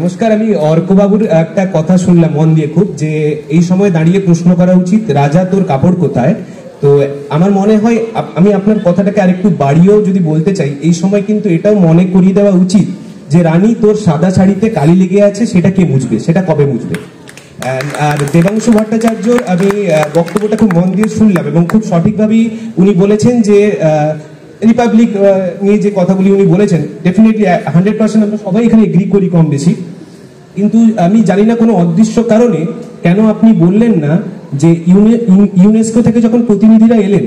নমস্কার, আমি অর্কবাবুর একটা কথা শুনলাম মন দিয়ে খুব, যে এই সময় দাঁড়িয়ে প্রশ্ন করা উচিত রাজা তোর কাপড় কোথায়। তো আমার মনে হয় আমি আপনার কথাটাকে আরেকটু বাড়িয়েও যদি বলতে চাই, এই সময় কিন্তু এটাও মনে করিয়ে দেওয়া উচিত যে রানী তোর সাদা শাড়িতে কালি লেগে আছে, সেটা কে মুছবে, সেটা কবে মুছবে। আর দেবাংশু ভট্টাচার্যর আমি বক্তব্যটা খুব মন দিয়ে শুনলাম এবং খুব সঠিকভাবেই উনি বলেছেন যে রিপাবলিক নিয়ে যে কথাগুলি উনি বলেছেন, ডেফিনেটলি 100% আমরা সবাই এখানে এগ্রি করি কম বেশি। কিন্তু আমি জানি না কোনো অদৃশ্য কারণে কেন আপনি বললেন না যে ইউনেস্কো থেকে যখন প্রতিনিধিরা এলেন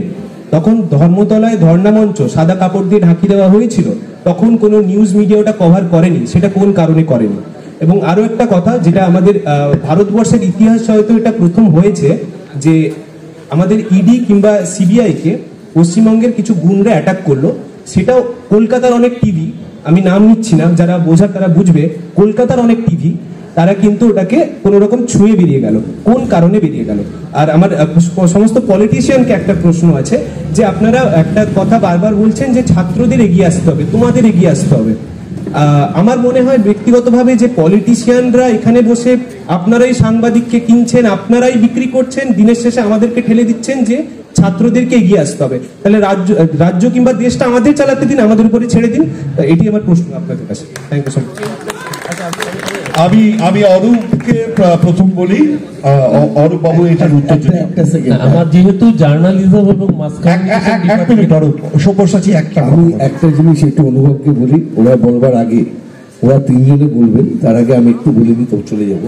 তখন ধর্মতলায় ধর্ণামঞ্চ সাদা কাপড় দিয়ে ঢাকি দেওয়া হয়েছিল, তখন কোনো নিউজ মিডিয়া ওটা কভার করেনি, সেটা কোন কারণে করেনি। এবং আরো একটা কথা, যেটা আমাদের ভারতবর্ষের ইতিহাস হয়তো এটা প্রথম হয়েছে যে আমাদের ইডি কিংবা সিবিআই কে পশ্চিমবঙ্গের কিছু গুন্ডা অ্যাটাক করলো, সেটাও কলকাতার অনেক টিভি, আমি নাম নিচ্ছি না, যারা বোঝার তারা বুঝবে, কলকাতার অনেক টিভি তারা কিন্তু ওটাকে কোনো রকম ছুঁয়ে বেরিয়ে গেল, কোন কারণে বেরিয়ে গেল। আর আমার সমস্ত পলিটিশিয়ানকে একটা প্রশ্ন আছে, যে আপনারা একটা কথা বারবার বলছেন যে ছাত্রদের এগিয়ে আসতে হবে, তোমাদের এগিয়ে আসতে হবে। আমার মনে হয় ব্যক্তিগতভাবে যে পলিটিশিয়ানরা এখানে বসে আপনারাই সাংবাদিককে কিনছেন, আপনারাই বিক্রি করছেন, দিনের শেষে আমাদেরকে ঠেলে দিচ্ছেন যে ছাত্রদেরকে এগিয়ে আসতে হবে। তাহলে রাজ্য কিংবা দেশটা আমাদের চালাতে দিন, আমাদের উপরে ছেড়ে দিন। এটি আমার প্রশ্ন আপনাদের কাছে। Thank you so much. আমি অরূপকে প্রথম বলি, অরূপ বাবু এটার উত্তর দিন। আমার যেহেতু জার্নালিজম এবং এক মিনিট অরূপ, সব্যসাচী আমি একটা জিনিস একটু অনুভবকে বলি, ওরা বলবার আগে ওরা তিনজনে বলবেন, তার আগে আমি একটু বলে দিই, তো চলে যাব।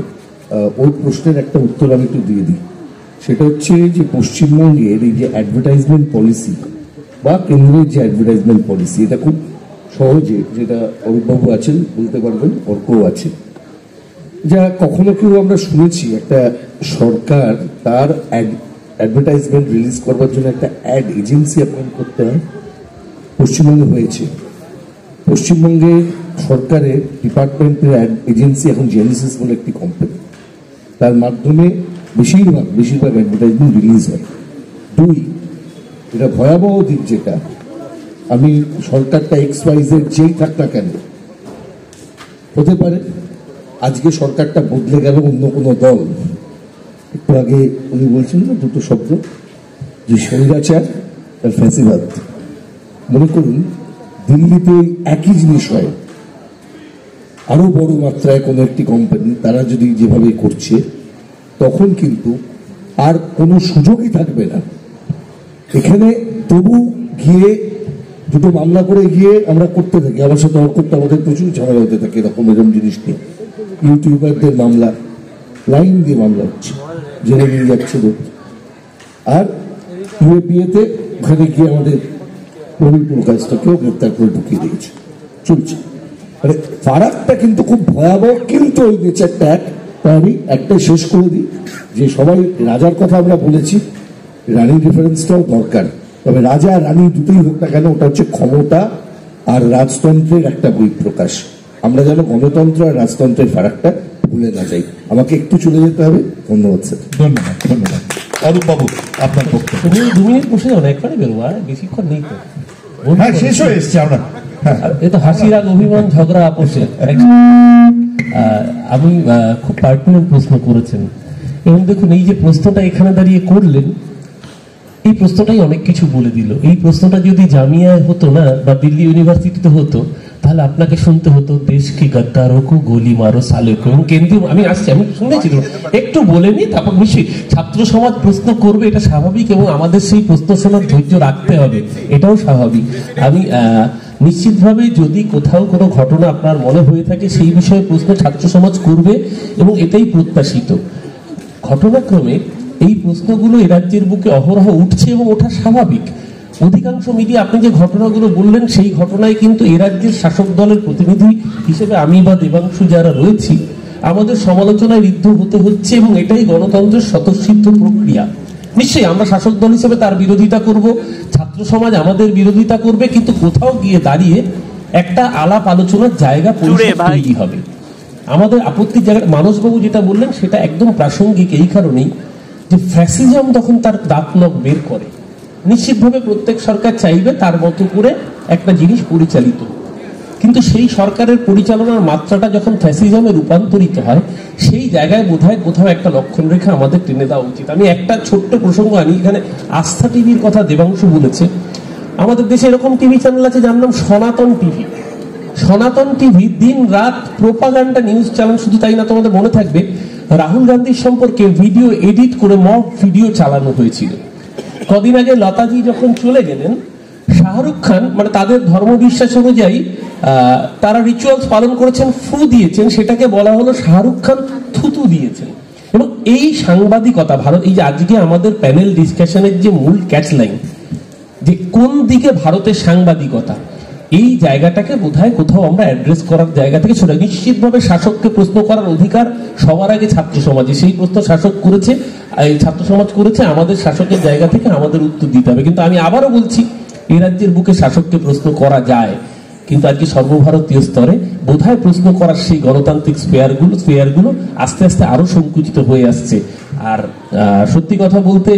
ওর প্রশ্নের একটা উত্তর আমি একটু দিয়ে দিই। সেটা হচ্ছে যে পশ্চিমবঙ্গের এই যে অ্যাডভার্টাইজমেন্ট পলিসি বা কেন্দ্রের যে অ্যাডভার্টাইজমেন্ট পলিসি, এটা খুব সহজে, যেটা অরূপবাবু আছেন বলতে পারবেন, অর্কও আছে, যা কখনো কেউ আমরা শুনেছি একটা সরকার তার অ্যাডভার্টাইজমেন্ট রিলিজ করবার জন্য একটা অ্যাড এজেন্সি অ্যাপয়েন্ট করতে হয়? পশ্চিমবঙ্গে হয়েছে। পশ্চিমবঙ্গে সরকারের ডিপার্টমেন্টের অ্যাড এজেন্সি এখন জেনেসিস বলে একটি কোম্পানি, তার মাধ্যমে বেশিরভাগ অ্যাডভার্টাইজমেন্ট রিলিজ হয়। দুই, এটা ভয়াবহ দিক যেটা, আমি সরকারটা XYZ যেই থাক না কেন, হতে পারে আজকে সরকারটা বদলে গেল, অন্য কোনো দল, একটু আগে উনি বলছেন না দুটো শব্দ, যে স্বৈরাচার আর ফ্যাসিবাদ। মনে করুন দিল্লিতে একই জিনিস হয়, আরো বড় মাত্রায় কোনো একটি কোম্পানি, তারা যদি যেভাবে করছে, তখন কিন্তু আর কোনো সুযোগই থাকবে না। এখানে তবু গিয়ে দুটো মামলা করে গিয়ে আমরা করতে থাকি, আমার সাথে করতে আমাদের প্রচুর ঝামেলা হতে থাকে এরকম জিনিস নিয়ে। ইউটিউবারদের মামলা, লাইন দিয়ে মামলা হচ্ছে, জেলে নিয়ে যাচ্ছে লোক। আর ইউএপিএতে ওখানে গিয়ে আমাদের প্রবীণ প্রকাশটাকেও গ্রেপ্তার করে ঢুকিয়ে দিয়েছে, চলছে। মানে ফারাকটা কিন্তু খুব ভয়াবহ। কিন্তু ওই নেচারটা আমি একটাই শেষ করে দিই, যে সবাই রাজার কথা আমরা বলেছি, রানীর রেফারেন্সটাও দরকার, তবে রাজা রানী দুটোই হোক না কেন, ওটা হচ্ছে ক্ষমতা আর রাজতন্ত্রের একটা বহিঃপ্রকাশ। আমরা যেন গণতন্ত্র আর রাজতন্ত্রের ফারাকটা ভুলে না যাই। আমাকে একটু চলে যেতে হবে, ধন্যবাদ স্যার। ধন্যবাদ, ধন্যবাদ। অরূপ বাবু আপনার বক্তব্য। 2 মিনিট বসে যাও না, একবারে বেরোবো, আর বেশিক্ষণ নেই তো। হ্যাঁ, শেষ হয়ে এসছে আমরা। এ তো হাসি রাগ অভিমান ঝগড়া আপোষে। আমি খুব পার্টিনেন্ট প্রশ্ন করেছেন, এবং দেখুন এই যে প্রশ্নটা এখানে দাঁড়িয়ে করলেন, এই প্রশ্নটাই অনেক কিছু বলে দিল। এই প্রশ্নটা যদি জামিয়ায় হতো না বা দিল্লি ইউনিভার্সিটিতে হতো, তাহলে আপনাকে শুনতে হতো দেশ কি গদ্দারো কো গোলি মারো সালে কো। এবং কেন্দ্রীয়, আমি আসছি, আমি শুনেছি, একটু বলে নি, তারপর নিশ্চয়ই ছাত্র সমাজ প্রশ্ন করবে, এটা স্বাভাবিক, এবং আমাদের সেই প্রশ্ন শোনার ধৈর্য রাখতে হবে, এটাও স্বাভাবিক। আমি নিশ্চিতভাবে যদি কোথাও কোনো ঘটনা আপনার মনে হয়ে থাকে, সেই বিষয়ে প্রশ্ন ছাত্র সমাজ করবে, এবং এটাই প্রত্যাশিত। ঘটনাক্রমে এই প্রশ্নগুলো এ রাজ্যের বুকে অহরহ উঠছে, এবং ওঠা স্বাভাবিক। অধিকাংশ মিডিয়া, আপনি যে ঘটনাগুলো বললেন, সেই ঘটনায় কিন্তু এ রাজ্যের শাসক দলের প্রতিনিধি হিসেবে আমি বা দেবাংশু যারা রয়েছি, আমাদের সমালোচনায় ঋদ্ধ হতে হচ্ছে, এবং এটাই গণতন্ত্রের স্বতঃসিদ্ধ প্রক্রিয়া। নিশ্চয়ই আমরা শাসক দল হিসেবে তার বিরোধিতা করব, ছাত্র সমাজ আমাদের বিরোধিতা করবে, কিন্তু কোথাও গিয়ে দাঁড়িয়ে একটা আলাপ আলোচনার জায়গা তৈরি হবে। আমাদের আপত্তির জায়গাটা মানসবাবু যেটা বললেন সেটা একদম প্রাসঙ্গিক, এই কারণেই যে ফ্যাসিজম তখন তার দাঁত নখ বের করে, নিশ্চিতভাবে প্রত্যেক সরকার চাইবে তার মতো করে একটা জিনিস পরিচালিত। কিন্তু সেই সরকারের পরিচালনার মাত্রাটা যখন ফ্যাসিজমে রূপান্তরিত হয়, সেই জায়গায় বোধহয় কোথাও একটা লক্ষণ রেখা আমাদের টেনে দেওয়া উচিত। আমি একটা ছোট্ট প্রসঙ্গ আনি, এখানে আস্থা টিভির কথা দেবাংশু বলেছে। আমাদের দেশে এরকম টিভি চ্যানেল আছে যার নাম সনাতন টিভি। সনাতন টিভি দিন রাত প্রোপাগান্ডা নিউজ চ্যানেল। শুধু তাই না, তোমাদের মনে থাকবে রাহুল গান্ধীর সম্পর্কে ভিডিও এডিট করে মক ভিডিও চালানো হয়েছিল। কদিন আগে লতাজি যখন চলে গেলেন, শাহরুখ খান মানে তাদের ধর্মবিশ্বাস অনুযায়ী তারা রিচুয়ালস পালন করেছেন, ফু দিয়েছেন, সেটাকে বলা হলো শাহরুখ খান থুতু দিয়েছেন। এবং এই সাংবাদিকতা ভারত, এই যে আজকে আমাদের প্যানেল ডিসকাশনের যে মূল ক্যাচলাইন, যে কোন দিকে ভারতের সাংবাদিকতা, এই জায়গাটাকে বোধহয় কোথাও আমরা অ্যাড্রেস করার জায়গা থেকে ছোট। নিশ্চিতভাবে শাসককে প্রশ্ন করার অধিকার সবার আগে ছাত্র সমাজে, সেই প্রশ্ন শাসক করেছে, ছাত্র সমাজ করেছে, আমাদের শাসকের জায়গা থেকে আমাদের উত্তর দিতে হবে। কিন্তু আমি আবারও বলছি, এই রাজ্যের বুকে শাসককে প্রশ্ন করা যায়, কিন্তু আজকে সর্বভারতীয় স্তরে বোধহয় প্রশ্ন করার সেই গণতান্ত্রিক স্পেয়ারগুলো আস্তে আস্তে আরো সংকুচিত হয়ে আসছে। আর সত্যি কথা বলতে,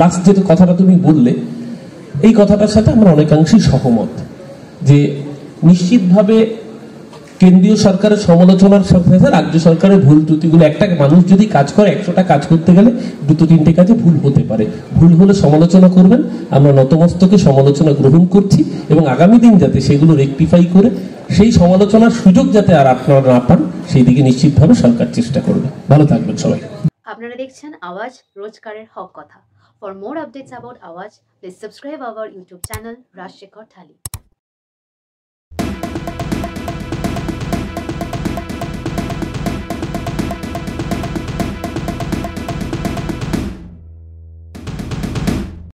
লাস্ট যে কথাটা তুমি বললে, এই কথাটার সাথে আমরা অনেকাংশেই সহমত, যে নিশ্চিতভাবে কেন্দ্রীয় সরকারের সমালোচনার সাথে সাথে রাজ্য সরকারের ভুল ত্রুটিগুলো, একটা মানুষ যদি কাজ করে 100টা কাজ করতে গেলে 2-3টে কাজে ভুল হতে পারে। ভুল হলে সমালোচনা করবেন, আমরা নতমস্তকে সমালোচনা গ্রহণ করছি, এবং আগামী দিন যাতে সেগুলো রেকটিফাই করে সেই সমালোচনার সুযোগ যাতে আর আপনারা না পান, সেই দিকে নিশ্চিতভাবে সরকার চেষ্টা করবে। ভালো থাকবেন সবাই। আপনারা দেখছেন আওয়াজ, রোজকারের হক কথা। For more updates about Awaz, please subscribe our YouTube channel Rajshekhar Thali.